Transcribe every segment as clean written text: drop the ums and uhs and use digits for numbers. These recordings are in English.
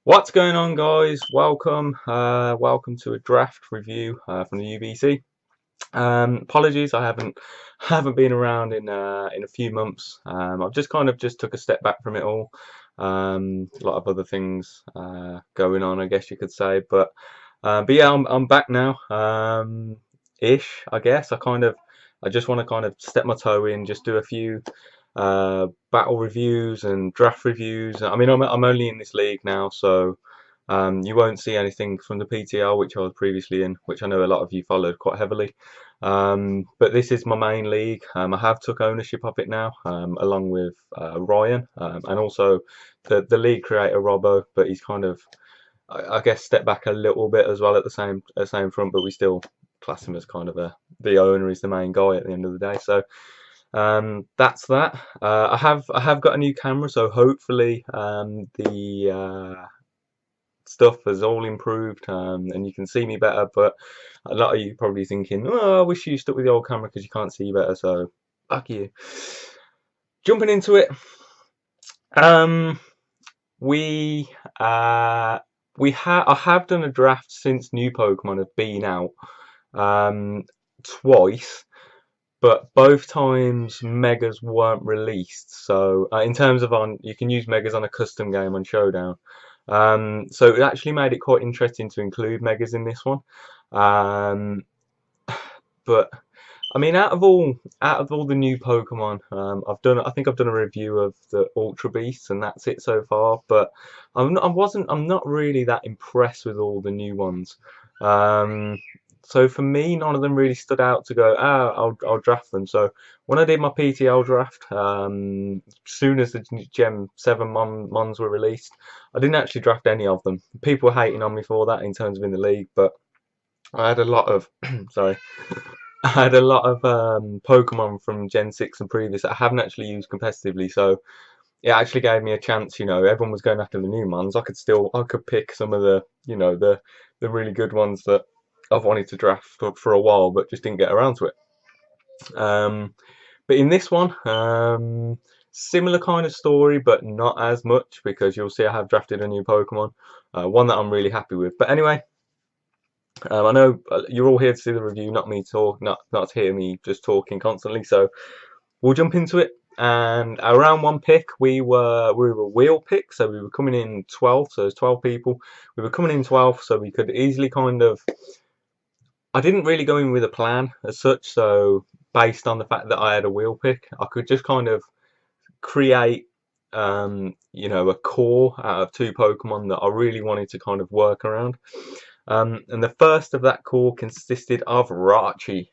What's going on, guys? Welcome to a draft review from the UBC. Apologies, I haven't been around in a few months. I've just kind of just took a step back from it all. A lot of other things going on, I guess you could say. But yeah, I'm back now. Ish, I guess. I just want to kind of step my toe in, just do a few battle reviews and draft reviews. I mean, I'm only in this league now, so you won't see anything from the PTL, which I was previously in, which I know a lot of you followed quite heavily. But this is my main league. I have took ownership of it now, along with Ryan, and also the league creator Robbo. But he's kind of, I guess, stepped back a little bit as well at the same front. But we still class him as kind of the owner. He's the main guy at the end of the day. So that's that. I have got a new camera, so hopefully the stuff has all improved, and you can see me better. But a lot of you probably thinking, "Oh, I wish you stuck with the old camera because you can't see better." So fuck you. Jumping into it, um, we I have done a draft since new Pokemon have been out, twice. But both times Megas weren't released. So in terms of you can use Megas on a custom game on Showdown. So it actually made it quite interesting to include Megas in this one. Um, but I mean, out of all the new Pokemon, I think I've done a review of the Ultra Beasts, and that's it so far. But I'm not really that impressed with all the new ones. Um, so for me, none of them really stood out to go, I'll draft them. So when I did my PTL draft, soon as the Gem 7 Mons were released, I didn't actually draft any of them. People were hating on me for that in terms of in the league, but I had a lot of, sorry, I had a lot of Pokemon from Gen 6 and previous that I haven't actually used competitively, so it actually gave me a chance. Everyone was going after the new Mons. I could pick some of the really good ones that I've wanted to draft for a while, but just didn't get around to it. Um, but in this one, similar kind of story, but not as much because you'll see I have drafted a new Pokemon, one that I'm really happy with. But anyway, I know you're all here to see the review, not me talk, not to hear me just talking constantly. So we'll jump into it. And our round one pick, we were wheel pick, so we were coming in 12. So there's 12 people. We were coming in 12, so we could easily kind of. I didn't really go in with a plan as such. So based on the fact that I had a wheel pick, I could just kind of create a core out of two Pokemon that I really wanted to kind of work around. And the first of that core consisted of Rachi.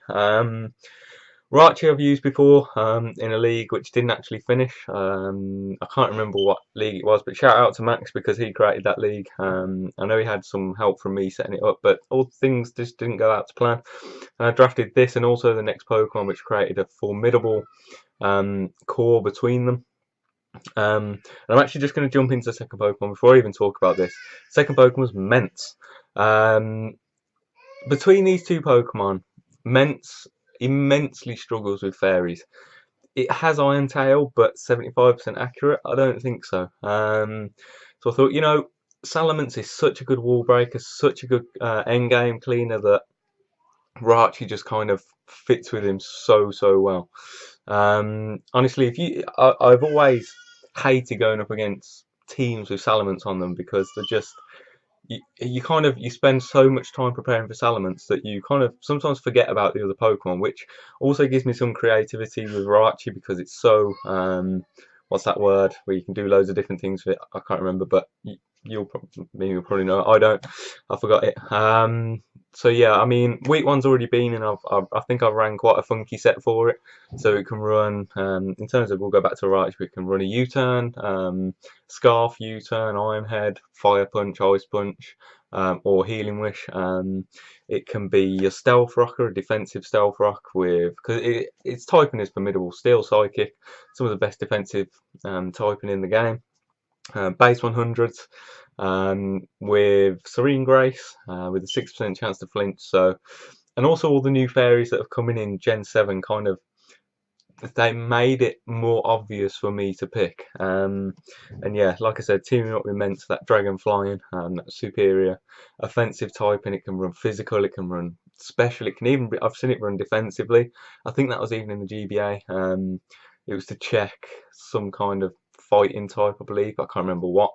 Rachi I've used before in a league which didn't actually finish. I can't remember what league it was, but shout out to Max because he created that league. I know he had some help from me setting it up, but all things just didn't go out to plan. And I drafted this and also the next Pokemon, which created a formidable core between them. And I'm actually just going to jump into the second Pokemon before I even talk about this. Second Pokemon was Mence. Um, Between these two Pokemon, Mence immensely struggles with fairies. It has Iron Tail, but 75% accurate? I don't think so. So I thought, Salamence is such a good wall breaker, such a good endgame cleaner that Rachi just kind of fits with him so well. Honestly, I've always hated going up against teams with Salamence on them because they're just you spend so much time preparing for Salamence that you kind of sometimes forget about the other Pokemon, which also gives me some creativity with Rachi because it's so what's that word where you can do loads of different things with it. I can't remember, but you'll probably know. I don't. I forgot it. So yeah, I mean, week one's already been, and I think I've ran quite a funky set for it, so it can run. In terms of, we'll go back to Rachi, we can run a U-turn, Scarf U-turn, Iron Head, Fire Punch, Ice Punch, or Healing Wish. It can be a Stealth Rocker, a defensive Stealth Rock because its typing is formidable. Steel Psychic, some of the best defensive typing in the game. Base 100s with Serene Grace with a 6% chance to flinch. So, and also all the new fairies that have come in Gen 7 kind of they made it more obvious for me to pick. And yeah, like I said, teaming up with Mence, that dragon flying, that superior offensive type, and it can run physical, it can run special, it can even I've seen it run defensively. I think that was even in the GBA. It was to check some kind of fighting type, I believe. I can't remember what.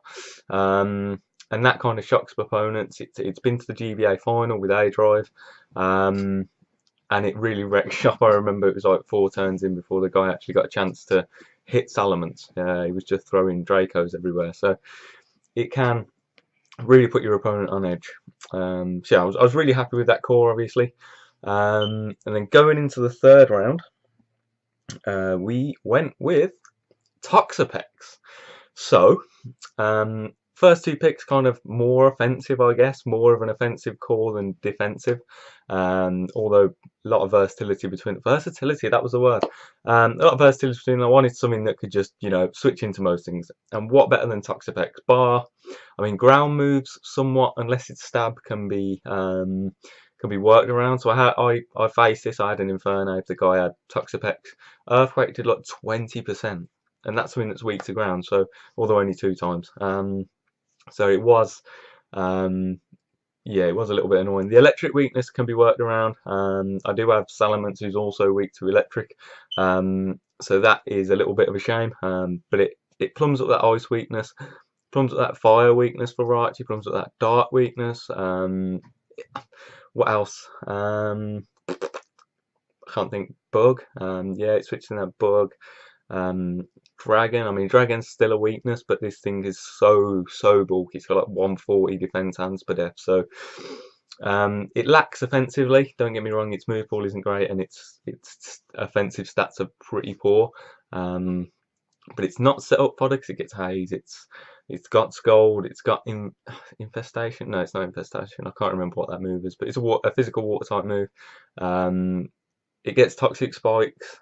And that kind of shocks opponents. It's been to the GBA final with A Drive. And it really wrecked shop. I remember it was like 4 turns in before the guy actually got a chance to hit Salamence. He was just throwing Dracos everywhere. So it can really put your opponent on edge. So yeah, I was really happy with that core, obviously. And then going into the third round, we went with Toxapex. So, first 2 picks kind of more offensive, I guess, more of an offensive core than defensive. Although a lot of versatility between versatility, that was the word. A lot of versatility between. I wanted something that could just, switch into most things. And what better than Toxapex? I mean, ground moves somewhat, unless it's stab, can be worked around. So I faced this. I had an Inferno. The guy had Toxapex. Earthquake did like 20%. And that's something that's weak to ground, so although only 2 times. So it was, yeah, it was a little bit annoying. The electric weakness can be worked around. I do have Salamence, who's also weak to electric, so that is a little bit of a shame. But it plums up that ice weakness, plums up that fire weakness for Raichu, plums up that dark weakness. What else? I can't think. Bug. Yeah, it's switching that bug. Dragon, I mean, Dragon's still a weakness, but this thing is so bulky. It's got like 140 defense and per so it lacks offensively. Don't get me wrong, its move pool isn't great, and its offensive stats are pretty poor. But it's not set up fodder because it gets haze. It's got Scold. It's got infestation. No, it's not infestation. I can't remember what that move is, but it's a physical water type move. It gets toxic spikes.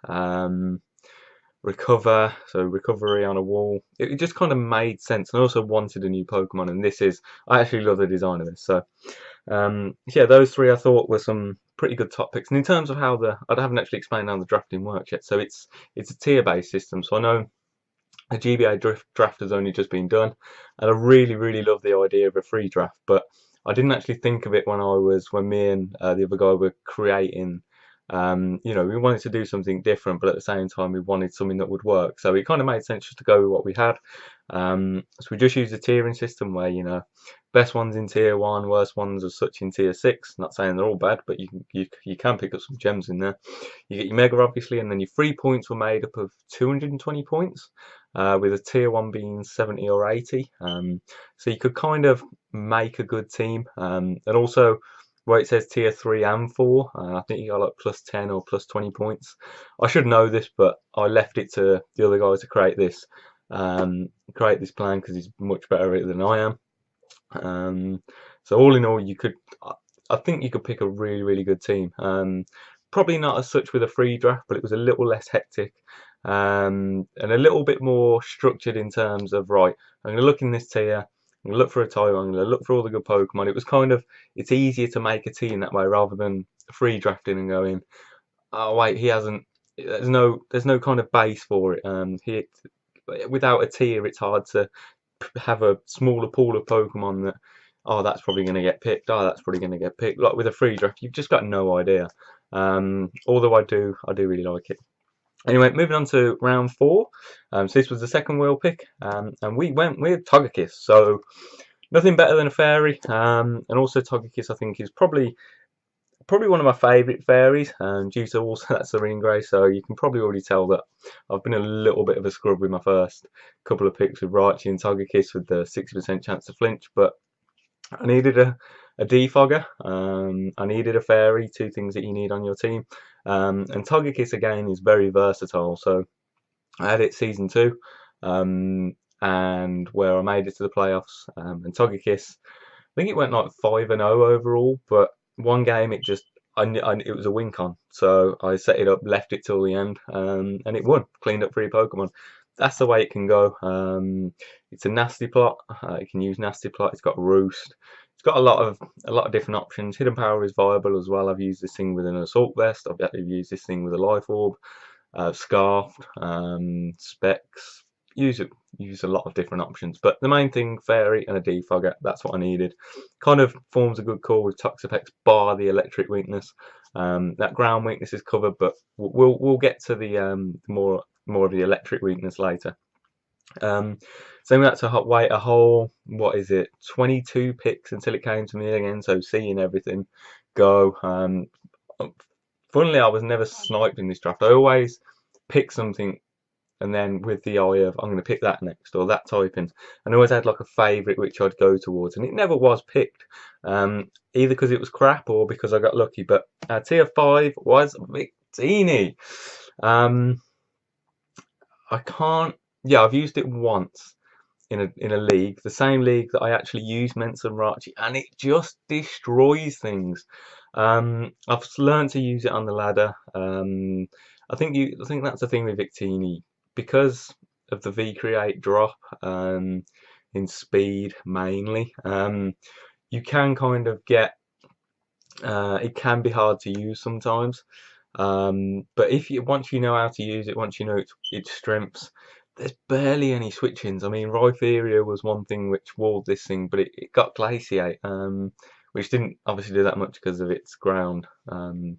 Recover, so recovery on a wall. It just kind of made sense, and I also wanted a new Pokemon, and I actually love the design of this. So yeah, those 3 I thought were some pretty good top picks. And in terms of how I haven't actually explained how the drafting works yet. So it's a tier-based system. So I know the GBA draft has only just been done, and I really love the idea of a free draft, but I didn't actually think of it when me and the other guy were creating. We wanted to do something different, but at the same time we wanted something that would work. So it kind of made sense just to go with what we had. So we just used a tiering system where, best ones in tier 1, worst ones as such in tier 6. Not saying they're all bad, but you can pick up some gems in there. You get your Mega, obviously, and then your free points were made up of 220 points, with a tier 1 being 70 or 80. So you could kind of make a good team. And also, where it says tier 3 and 4, I think you got like plus 10 or plus 20 points. I should know this, but I left it to the other guy to create this plan because he's much better at it than I am. So all in all, I think you could pick a really good team. Probably not as such with a free draft, but it was a little less hectic, and a little bit more structured in terms of, right, I'm going to look in this tier, I'm going to look for a type, I'm going to look for all the good Pokemon. It was it's easier to make a team that way rather than free drafting and going, oh wait, there's no kind of base for it. Without a tier, it's hard to have a smaller pool of Pokemon that, oh, that's probably going to get picked, oh, that's probably going to get picked. Like with a free draft, you've just got no idea. Although I do really like it. Anyway, moving on to round 4. So this was the second wheel pick, and we went with Togekiss. So nothing better than a fairy, and also Togekiss I think is probably one of my favourite fairies, due to also that Serene Grey. So you can probably already tell that I've been a little bit of a scrub with my first couple of picks with Raichu and Togekiss with the 60% chance to flinch, but I needed a defogger, I needed a fairy, 2 things that you need on your team, and Togekiss again is very versatile. So I had it season 2, and where I made it to the playoffs, and Togekiss, I think it went like 5-0 overall, but one game it was a win con, so I set it up, left it till the end, and it won, cleaned up 3 Pokemon. That's the way it can go. It's a Nasty Plot. You can use Nasty Plot. It's got Roost. It's got a lot of different options. Hidden Power is viable as well. I've used this thing with an Assault Vest. I've used this thing with a Life Orb. Scarfed, Specs. Use it. Use a lot of different options, but the main thing, Fairy and a defogger. That's what I needed. Kind of forms a good core with Toxapex, bar the electric weakness. That ground weakness is covered, but we'll get to the more of the electric weakness later. So we had to wait a whole, what is it, 22 picks until it came to me again. So seeing everything go. Funnily, I was never sniped in this draft. I always pick something and then with the eye of I'm going to pick that next or that typing, and I always had like a favourite which I'd go towards, and it never was picked, either because it was crap or because I got lucky. But tier 5 was Victini. I can't. Yeah, I've used it once in a league, the same league that I actually used Ments and Rachi, and it just destroys things. I've learned to use it on the ladder. I think that's the thing with Victini, because of the V create drop in speed mainly. You can kind of get it can be hard to use sometimes. But if you once you know how to use it, once you know its strengths, there's barely any switch-ins. I mean, Rhypheria was one thing which walled this thing, but it got Glaciate, which didn't obviously do that much because of its ground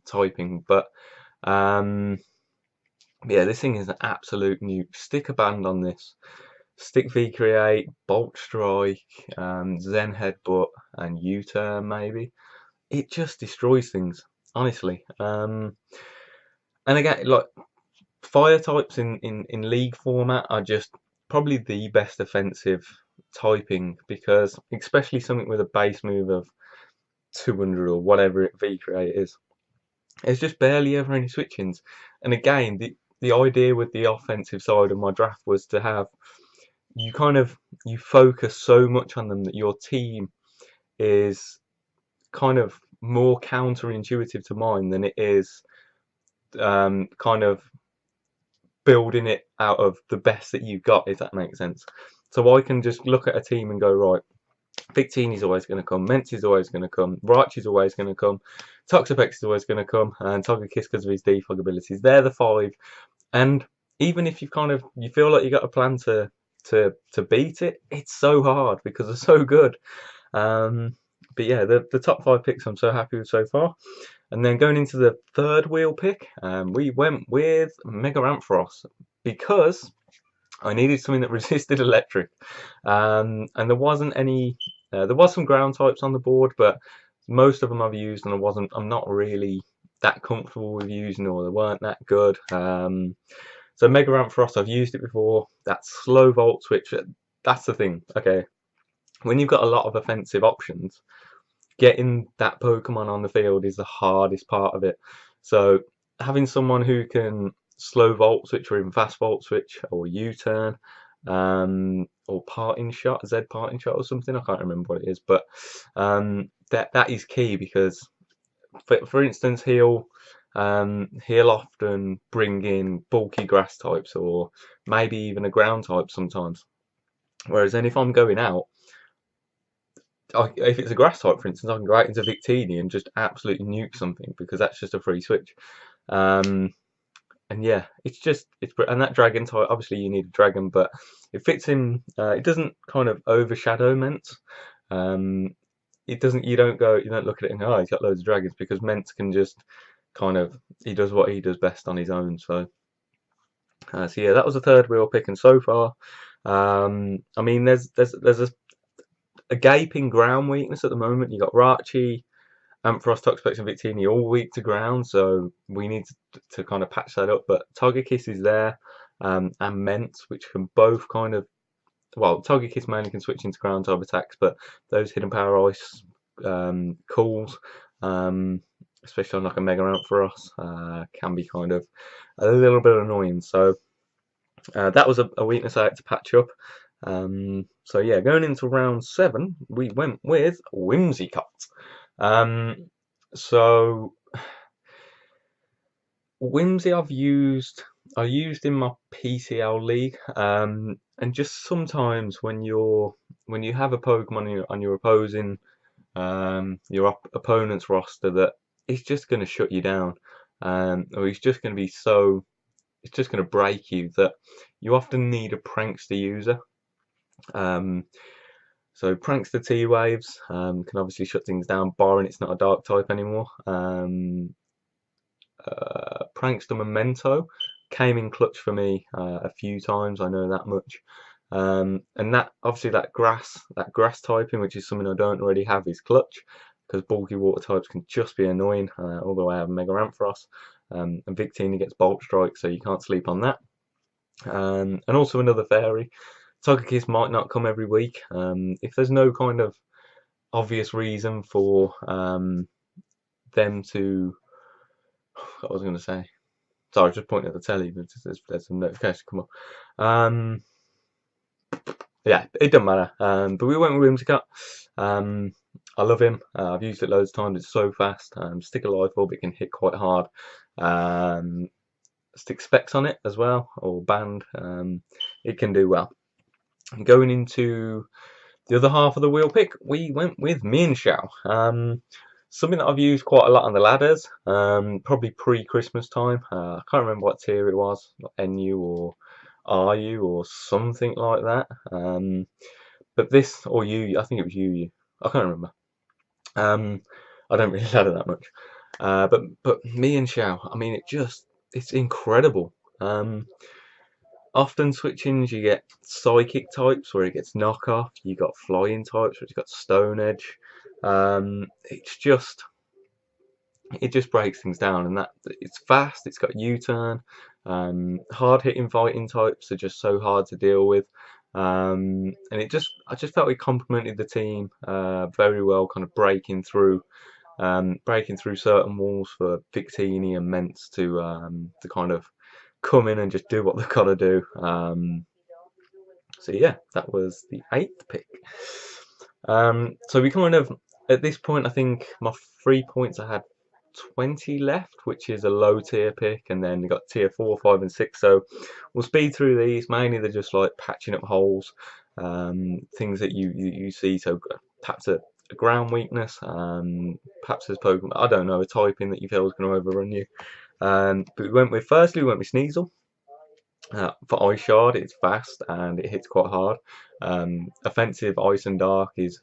typing. But yeah, this thing is an absolute nuke. Stick a band on this. Stick V Create, Bolt Strike, Zen Headbutt, and U-turn maybe. It just destroys things, honestly. And again, like fire types in league format are just probably the best offensive typing, because especially something with a base move of 200 or whatever it V create is, there's just barely ever any switch-ins. And again, the idea with the offensive side of my draft was to have you focus so much on them that your team is kind of more counterintuitive to mine than it is kind of building it out of the best that you've got, if that makes sense. So I can just look at a team and go, right, Victini's always going to come, Ments is always going to come, Rachi's always going to come, Toxapex is always going to come, and Togekiss because of his defog abilities. They're the 5, and even if you feel like you got a plan to beat it, it's so hard because they're so good. But yeah, the top 5 picks I'm so happy with so far. And then going into the third wheel pick, we went with Mega Ampharos because I needed something that resisted electric. And there wasn't any, there was some ground types on the board, but most of them I've used and I'm not really that comfortable with using, or they weren't that good. So Mega Ampharos, I've used it before. That slow volt switch, that's the thing. Okay, when you've got a lot of offensive options, getting that Pokemon on the field is the hardest part of it. So having someone who can slow volt switch or even fast volt switch or U-turn, or parting shot, Z parting shot or something, I can't remember what it is, but that is key, because for instance he'll often bring in bulky grass types or maybe even a ground type sometimes. Whereas then if I'm going out, if it's a grass type, for instance, I can go out into Victini and just absolutely nuke something because that's just a free switch. And yeah, and that dragon type, obviously you need a dragon, but it fits in. It doesn't kind of overshadow Ments. You don't look at it and go, oh, he's got loads of dragons, because Ments can just he does what he does best on his own. So yeah, that was the third wheel pick, and so far, I mean, there's a gaping ground weakness at the moment. You got Rachi, Ampharos, Toxapex, and Victini all weak to ground, so we need to kind of patch that up. But Togekiss is there, and Ments, which can both Togekiss mainly can switch into ground type attacks, but those hidden power ice calls, especially on like a Mega Ampharos, can be kind of a little bit annoying. So that was a weakness I had to patch up. So yeah, going into round 7, we went with Whimsicott. So Whimsy I used in my PCL league, and just sometimes when you have a Pokemon on your opposing your opponent's roster that is just going to shut you down, or he's just going to be so it's just going to break you, that you often need a prankster user. Um, so prankster T-Waves can obviously shut things down, barring it's not a dark type anymore. Prankster Memento came in clutch for me a few times, I know that much. And that obviously that grass typing, which is something I don't already have, is clutch, because bulky water types can just be annoying. Although I have Mega Ampharos, and Victini gets Bulk Strike, so you can't sleep on that. And also another fairy. Togekiss might not come every week. If there's no kind of obvious reason for them to, what was I going to say? Sorry, I was just pointing at the telly, but there's some notification come up. Yeah, it doesn't matter. But we went with Whimsicott. I love him. I've used it loads of times. It's so fast. Stick a life orb, it can hit quite hard. Stick specs on it as well, or band. It can do well. Going into the other half of the wheel pick, we went with Mienshao. Something that I've used quite a lot on the ladders, probably pre-Christmas time. I can't remember what tier it was, NU or RU or something like that. But this, or U, I think it was UU. I can't remember. I don't really ladder that much. But Mienshao, I mean, it's incredible. Often switchings, you get psychic types where it gets knockoff. You got flying types, which you got stone edge. It just breaks things down, and that it's fast. It's got U-turn. Hard hitting fighting types are just so hard to deal with. And I just felt it complemented the team very well, kind of breaking through certain walls for Victini and Ments to kind of come in and just do what they've got to do. So yeah, that was the 8th pick. So we kind of, at this point, I think my 3 points, I had 20 left, which is a low tier pick, and then you got tier 4, 5, and 6. So we'll speed through these. Mainly they're just like patching up holes, things that you see. So perhaps a ground weakness, perhaps there's Pokemon, I don't know, a typing that you feel is going to overrun you. But we went with Sneasel. For Ice Shard, it's fast and it hits quite hard. Offensive Ice and Dark is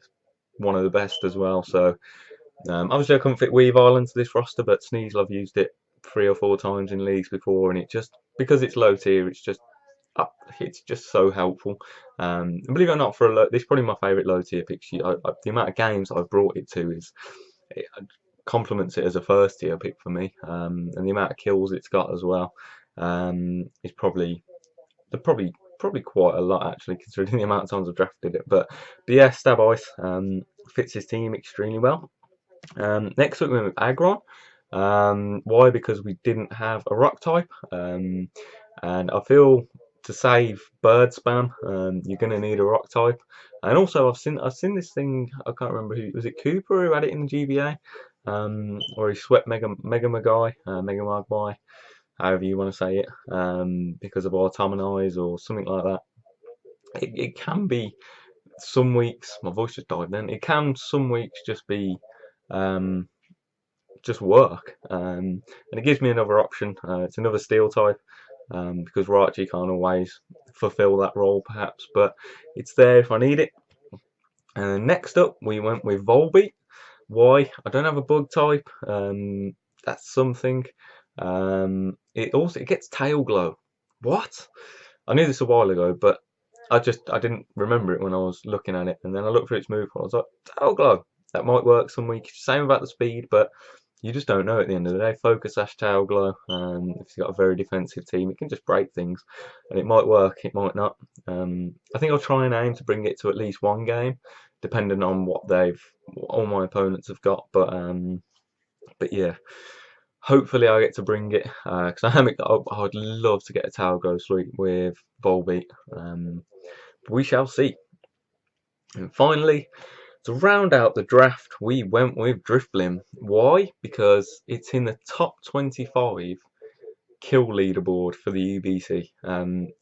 one of the best as well. So obviously I couldn't fit Weavile into this roster, but Sneasel, I've used it 3 or 4 times in leagues before, and it just, because it's low tier, it's just so helpful. Believe it or not, this is probably my favourite low tier pick. The amount of games I've brought it to it complements it as a first tier pick for me, and the amount of kills it's got as well is probably quite a lot, actually, considering the amount of times I've drafted it. But yeah, Stab Ice fits his team extremely well. Next up we went with Aggron. Why? Because we didn't have a rock type, and I feel to save bird spam, you're going to need a rock type. And also I've seen this thing, I can't remember who was it, Cooper, who had it in the GBA, or he swept Mega Magmai, however you want to say it, because of Automanize or something like that. It can be some weeks, my voice just died then, it can some weeks just be just work, and it gives me another option. It's another steel type, because Raichu can't always fulfill that role perhaps, but it's there if I need it. And next up we went with Volbeat. Why? I don't have a bug type, that's something. It gets tail glow. What? I knew this a while ago, but I didn't remember it when I was looking at it, and then I looked for its move. I was like, tail glow. That might work some weeks. Same about the speed, but you just don't know at the end of the day. Focus Sash, tail glow. If you've got a very defensive team, it can just break things, and it might work, it might not. I think I'll try and aim to bring it to at least 1 game, depending on what all my opponents have got. But yeah. Hopefully I get to bring it, because I would love to get a Tail Glow Sweep with Volbeat. We shall see. And finally, to round out the draft, we went with Drifblim. Why? Because it's in the top 25 kill leaderboard for the UBC.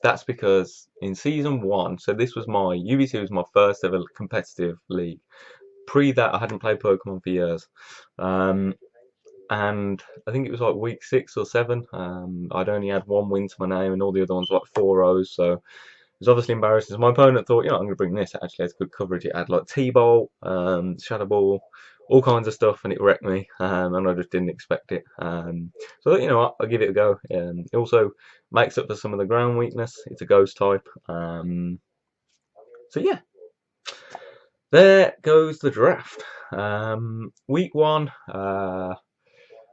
That's because in season 1, so UBC was my first ever competitive league. Pre that, I hadn't played Pokemon for years. and I think it was like week 6 or 7. I'd only had one win to my name, and all the other ones were like 4-0s. So it was obviously embarrassing. So my opponent thought, I'm going to bring this. It actually had good coverage. It had like T-Ball, Shadow Ball, all kinds of stuff, and it wrecked me. And I just didn't expect it. So I thought, what, I'll give it a go. It also makes up for some of the ground weakness. It's a ghost type. So yeah, there goes the draft. Week 1.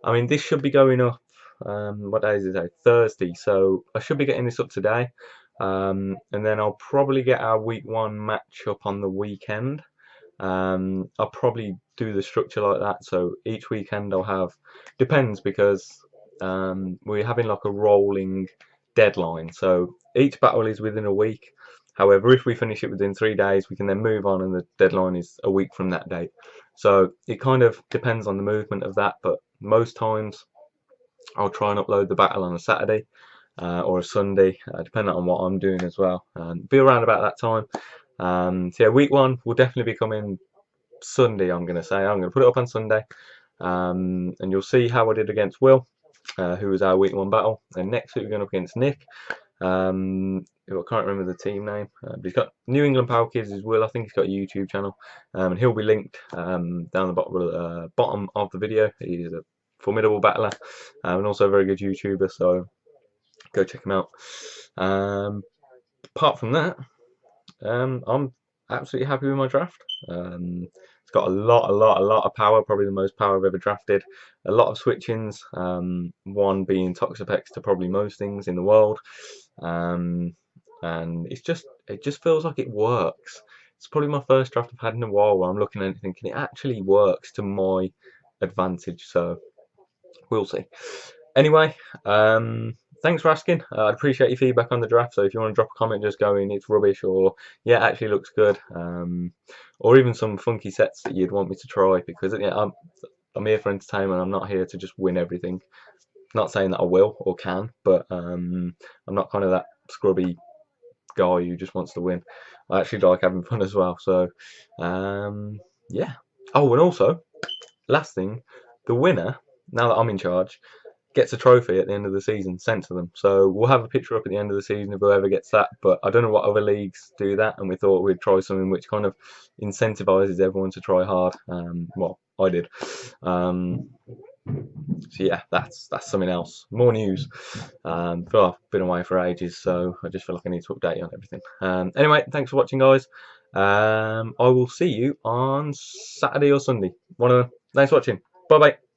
I mean, this should be going up. What day is it today? Thursday. So I should be getting this up today. And then I'll probably get our week 1 match up on the weekend. I'll probably do the structure like that. So each weekend I'll have, depends, because we're having like a rolling deadline. So each battle is within a week. However, if we finish it within 3 days, we can then move on, and the deadline is a week from that date. So it kind of depends on the movement of that, but most times I'll try and upload the battle on a Saturday or a Sunday, depending on what I'm doing as well. Be around about that time. So yeah, week 1 will definitely be coming Sunday. I'm going to say I'm going to put it up on Sunday, and you'll see how I did against Will, who was our week 1 battle. And next week we're going up against Nick. I can't remember the team name, but he's got New England Power Kids as well. I think he's got a YouTube channel, and he'll be linked down the bottom of the video. He's a formidable battler, and also a very good YouTuber, so go check him out. Apart from that, I'm absolutely happy with my draft. It's got a lot of power, probably the most power I've ever drafted. A lot of switchings, one being Toxapex to probably most things in the world. And it just feels like it works. It's probably my first draft I've had in a while where I'm looking at it thinking it actually works to my advantage. So we'll see. Anyway, thanks for asking. I'd appreciate your feedback on the draft. So if you want to drop a comment just going it's rubbish, or yeah, it actually looks good, or even some funky sets that you'd want me to try, because I'm here for entertainment. I'm not here to just win everything. Not saying that I will or can, but I'm not kind of that scrubby guy who just wants to win. I actually like having fun as well. So yeah. Oh, and also, last thing, the winner, now that I'm in charge, gets a trophy at the end of the season sent to them. So we'll have a picture up at the end of the season of whoever gets that. But I don't know what other leagues do that, and we thought we'd try something which kind of incentivizes everyone to try hard. Well, I did. So yeah, that's something else. More news. I've been away for ages, so I just feel like I need to update you on everything. Anyway, thanks for watching, guys. I will see you on Saturday or Sunday. One of them. Thanks for watching. Bye bye.